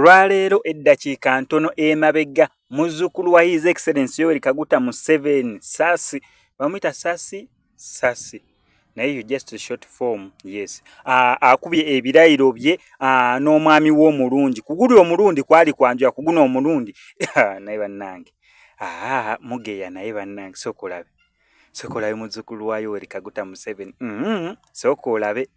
olwaleero eddakiika ntono emabega muzzukulu wa His Excellency Yoweri Kaguta Museveni Sasi bamwita Sasi naye you just a short form yes akubye ebirayiro bye n'omwami w'omulungi kuguli omulundi kwali kwanjula kuguna omulundi naye bannange mugeya naye bannange sokolabe muzzukulu wa Yoweri Kaguta Museveni sokolabe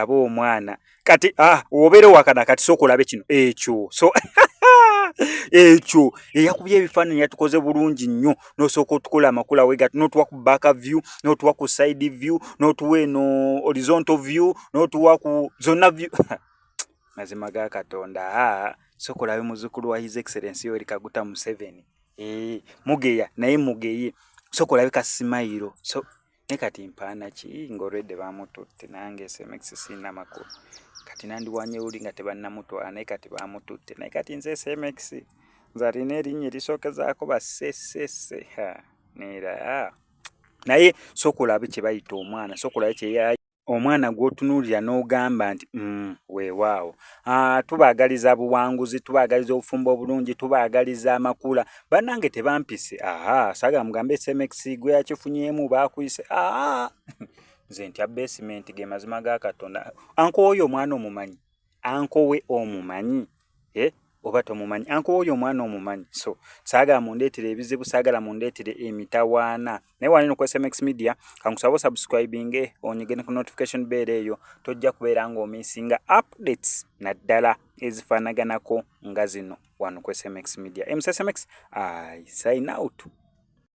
omwana kati obere wakana kati sokolabe kino ekyo ekyo yakubye ebifaananyi yatukoze bulungi nnyo n'osooka otukola amakula wegati n'otuwa ku back view n'otuwa ku side view n'otuwa eno horizontal view n'otuwa ku zonna view mazima ga Katonda sokolabe muzzukulu wa His Excellency Yoweri Kaguta Museveni mugeya naye mugeye sokolabe kasimayiro nekati mpaana ki ng'olwedde bamututte nange SMX sina makulu kati nandiwanye uli nga tebannamutwala naye kati bamututte naye kati nze SMX nzalina erinnya erisookezaako basesese neera naye sokolabe kye bayita omwana sokolabe kye omwana gw'otunuulira n'ogamba nti weewaawo tubaagaliza buwanguzi tubaagaliza obufumbo obulungi tubaagaliza amakula bannange tebampise saaga mugambe SMX gwe yakifunyemu baakuyise nze ntya basement ge mazima ga Katonda anko oyo omwana omumanyi anko we omumanyi oba tomumanyi anko oyo omwana omumanyi so saagala mundeetere ebizibu saagala mundeetere emitawaana naye wanino ku SMX Media kankusaba subscribing onyigene ku notification bell eyo tojja kubeera ng'omisinga updates naddala ezifaanaganako nga zino wano ku SMX Media. SMX I sign out.